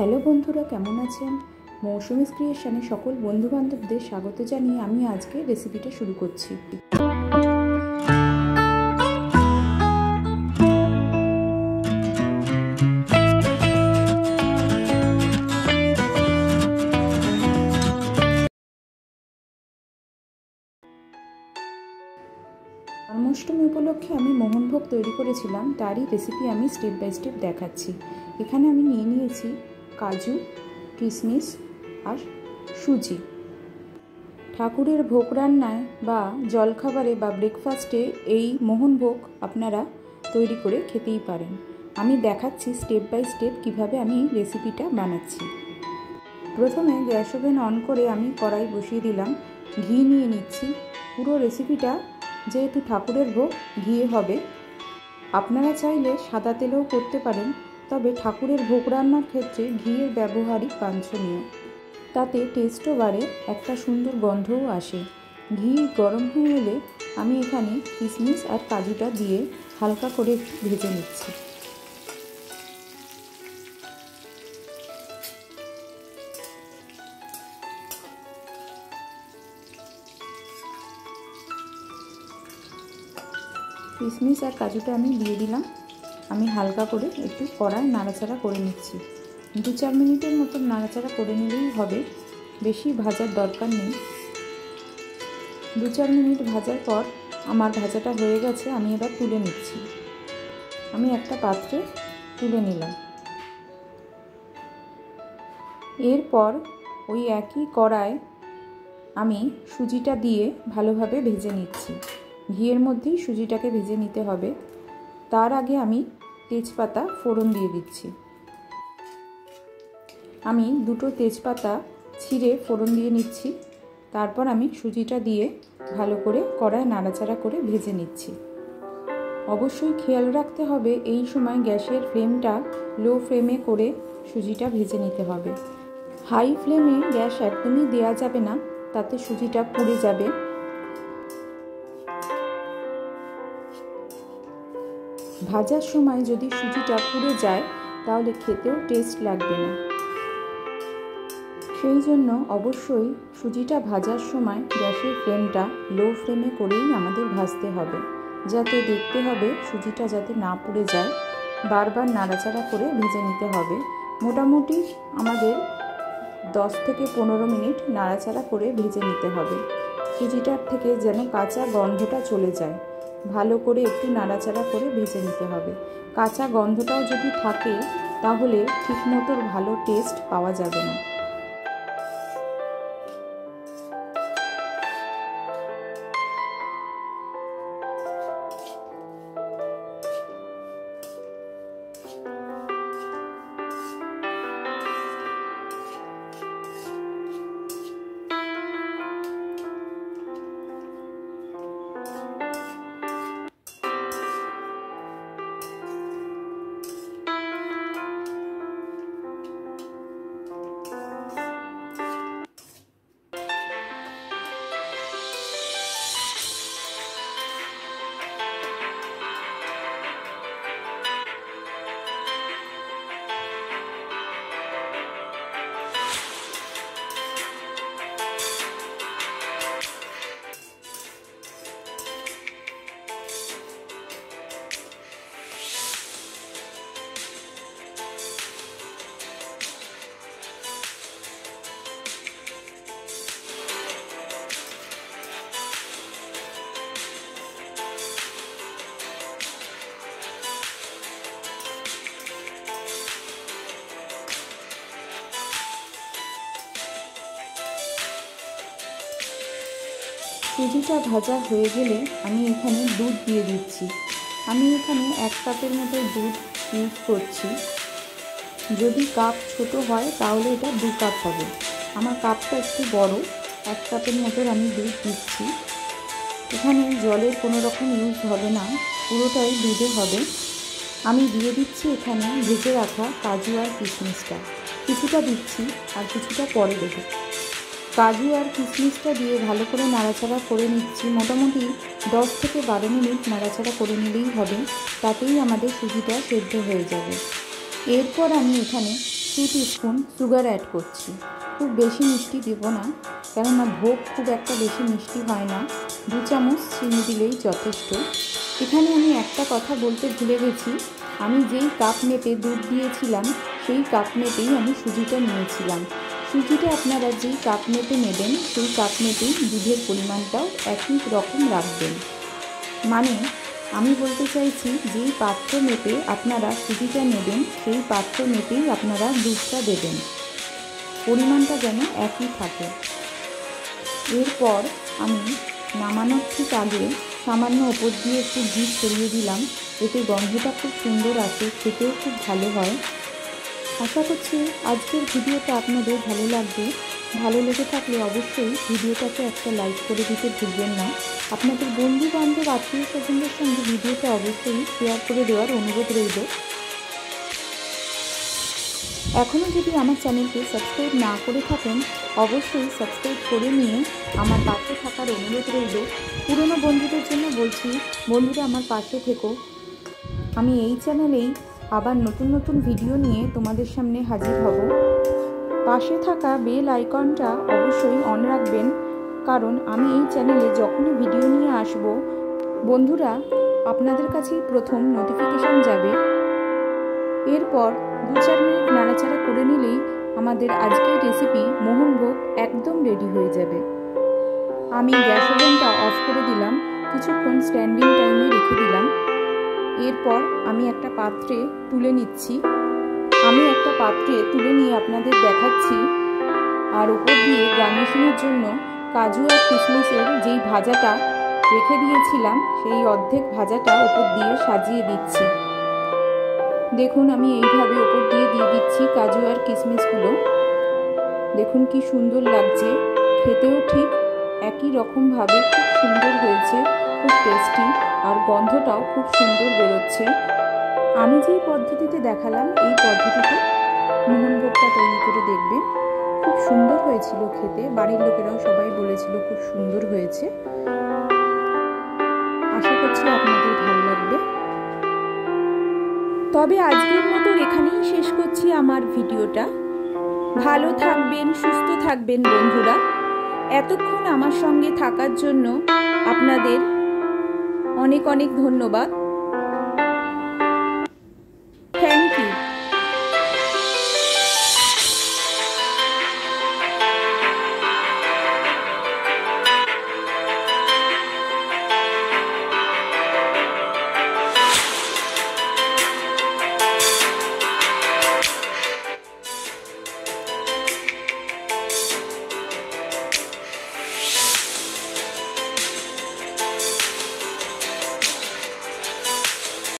Hello বন্ধুরা, কেমন আছেন? মৌসুমীস ক্রিয়েশনে সকল বন্ধুবান্ধবদের স্বাগত জানিয়ে আমি আজকে রেসিপিটা শুরু করছি। জন্মাষ্টমী উপলক্ষে আমি মোহনভোগ তৈরি করেছিলাম, তারই রেসিপি আমি স্টেপ বাই স্টেপ দেখাচ্ছি। এখানে আমি নিয়ে নিয়েছি কাজু, কিশমিশ আর সুজি। ঠাকুরের ভোগ রান্নায় বা জলখাবারে বা ব্রেকফাস্টে এই মোহনভোগ আপনারা তৈরি করে খেতেই পারেন। আমি দেখাচ্ছি স্টেপ বাই স্টেপ কিভাবে আমি রেসিপিটা বানাচ্ছি। প্রথমে গ্যাস ওভেন অন করে আমি কড়াই বসিয়ে দিলাম, ঘি নিয়ে নিচ্ছি। পুরো রেসিপিটা যেহেতু ঠাকুরের ভোগ ঘিয়ে হবে, আপনারা চাইলে সাদা তেলেও করতে পারেন, তবে ঠাকুরের ভোগ রান্নার ক্ষেত্রে ঘিয়ের ব্যবহারই বাঞ্ছনীয়। তাতে টেস্টও বাড়ে, একটা সুন্দর গন্ধও আসে। ঘি গরম হয়ে এলে আমি এখানে কিশমিশ আর কাজুটা দিয়ে হালকা করে একটু ভেজে নিচ্ছি। কিশমিশ আর কাজুটা আমি দিয়ে দিলাম। আমি হালকা করে একটু কড়ায় নাড়াচাড়া করে নিচ্ছি। 2-4 মিনিটের মতো নাড়াচাড়া করে নিলেই হবে, বেশি ভাজার দরকার নেই। 2-4 মিনিট ভাজার পর আমার ভাজাটা হয়ে গেছে, আমি এবার তুলে নিচ্ছি। আমি একটা পাত্রে তুলে নিলাম। এরপর ওই একই কড়ায় আমি সুজিটা দিয়ে ভালোভাবে ভেজে নিচ্ছি। ঘিয়ের মধ্যেই সুজিটাকে ভেজে নিতে হবে। তার আগে আমি তেজপাতা ফোড়ন দিয়ে দিচ্ছি। আমি 2টো তেজপাতা ছিঁড়ে ফোড়ন দিয়ে নিচ্ছি। তারপর আমি সুজিটা দিয়ে ভালো করে কড়ায় নাড়াচাড়া করে ভেজে নিচ্ছি। অবশ্যই খেয়াল রাখতে হবে এই সময় গ্যাসের ফ্লেমটা লো ফ্লেমে করে সুজিটা ভেজে নিতে হবে। হাই ফ্লেমে গ্যাস একদমই দেওয়া যাবে না, তাতে সুজিটা পুড়ে যাবে। ভাজার সময় যদি সুজিটা পুড়ে যায় তাহলে খেতেও টেস্ট লাগবে না। সেই জন্য অবশ্যই সুজিটা ভাজার সময় গ্যাসের ফ্লেমটা লো ফ্লেমে করেই আমাদের ভাজতে হবে, যাতে দেখতে হবে সুজিটা যাতে না পুড়ে যায়। বারবার নাড়াচাড়া করে ভেজে নিতে হবে। মোটামুটি আমাদের 10 থেকে 15 মিনিট নাড়াচাড়া করে ভেজে নিতে হবে। সুজিটার থেকে যেন কাঁচা গন্ধটা চলে যায়, ভালো করে একটু নাড়াচাড়া করে ভেজে নিতে হবে। কাঁচা গন্ধটাও যদি থাকে তাহলে ঠিকমতো ভালো টেস্ট পাওয়া যাবে না। সুজিটা ভাজা হয়ে গেলে আমি এখানে দুধ দিয়ে দিচ্ছি। আমি এখানে 1 কাপের মতো দুধ ইউজ করছি। যদি কাপ ছোট হয় তাহলে এটা 2 কাপ হবে। আমার কাপটা একটু বড়, 1 কাপের মতো আমি দুধ দিচ্ছি। এখানে জলের কোনো রকম ইউজ হবে না, পুরোটাই দুধে হবে। আমি দিয়ে দিচ্ছি এখানে ভেজে রাখা কাজু আর কিশমিশটা। কিছুটা দিচ্ছি আর কিছুটা পরে দেবো। কাজু আর কিশমিশটা দিয়ে ভালো করে নাড়াচাড়া করে নিচ্ছি। মোটামুটি 10 থেকে 12 মিনিট নাড়াচাড়া করে নিলেই হবে, তাতেই আমাদের সুজিটা সেদ্ধ হয়ে যাবে। এরপর আমি এখানে 2 টিস্পুন সুগার অ্যাড করছি। খুব বেশি মিষ্টি দেব না, কেননা ভোগ খুব একটা বেশি মিষ্টি হয় না। 2 চামচ চিনি দিলেই যথেষ্ট। এখানে আমি একটা কথা বলতে ভুলে গেছি, আমি যেই কাপ মেপে দুধ দিয়েছিলাম সেই কাপ মেপেই আমি সুজিটা নিয়েছিলাম। সুজিটা আপনারা যেই কাপ মেপে নেবেন সেই কাপ মেপেই দুধের পরিমাণটাও একই রকম রাখবেন। মানে আমি বলতে চাইছি, যেই পাত্র মেপে আপনারা সুজিটা নেবেন সেই পাত্র মেপেই আপনারা দুধটা দেবেন, পরিমাণটা যেন একই থাকে। এরপর আমি নামানোর ঠিক আগে সামান্য ওপর দিয়ে একটু ঘি ছড়িয়ে দিলাম, এতে গন্ধটা খুব সুন্দর আসে, খেতেও খুব ভালো হয়। আশা করছি আজকের ভিডিওটা আপনাদের ভালো লাগবে। ভালো লেগে থাকলে অবশ্যই ভিডিওটাকে একটা লাইক করে দিতে ভুলবেন না। আপনাদের বন্ধু বান্ধব আত্মীয় স্বজনদের সঙ্গে ভিডিওটা অবশ্যই শেয়ার করে দেওয়ার অনুরোধ রইল। এখনও যদি আমার চ্যানেলকে সাবস্ক্রাইব না করে থাকেন অবশ্যই সাবস্ক্রাইব করে নিয়ে আমার পাশে থাকার অনুরোধ রইল। পুরনো বন্ধুদের জন্য বলছি, বন্ধুরা আমার পাশে থেকো। আমি এই চ্যানেলেই আবার নতুন নতুন ভিডিও নিয়ে তোমাদের সামনে হাজির হব। পাশে থাকা বেল আইকনটা অবশ্যই অন রাখবেন, কারণ আমি এই চ্যানেলে যখনই ভিডিও নিয়ে আসব বন্ধুরা আপনাদের কাছেই প্রথম নোটিফিকেশান যাবে। এরপর 2-4 মিনিট নাড়াচাড়া করে নিলেই আমাদের আজকের রেসিপি মোহনভোগ একদম রেডি হয়ে যাবে। আমি গ্যাস ওভেনটা অফ করে দিলাম, কিছুক্ষণ স্ট্যান্ডিং টাইমে রেখে দিলাম। এরপর আমি একটা পাত্রে তুলে নিচ্ছি। নিয়ে আপনাদের দেখাচ্ছি। আর উপর দিয়ে গার্নিশিংয়ের জন্য কাজু আর কিশমিশের যেই ভাজাটা রেখে দিয়েছিলাম সেই অর্ধেক ভাজাটা উপর দিয়ে সাজিয়ে দিচ্ছি। দেখুন আমি এইভাবে উপর দিয়ে দিচ্ছি কাজু আর কিশমিশগুলো। দেখুন কি সুন্দর লাগছে, খেতেও ঠিক একই রকমভাবে খুব সুন্দর হয়েছে, খুব টেস্টি, আর গন্ধটাও খুব সুন্দর বেরোচ্ছে। আমি যেই পদ্ধতিতে দেখালাম এই পদ্ধতিতে মোহনভোগটা তৈরি করে দেখবেন, খুব সুন্দর হয়েছিল খেতে। বাড়ির লোকেরাও সবাই বলেছিল খুব সুন্দর হয়েছে। আশা করছি আপনাদের ভালো লাগবে। তবে আজকের মতো এখানেই শেষ করছি আমার ভিডিওটা। ভালো থাকবেন, সুস্থ থাকবেন বন্ধুরা। এতক্ষণ আমার সঙ্গে থাকার জন্য আপনাদের অনেক অনেক ধন্যবাদ।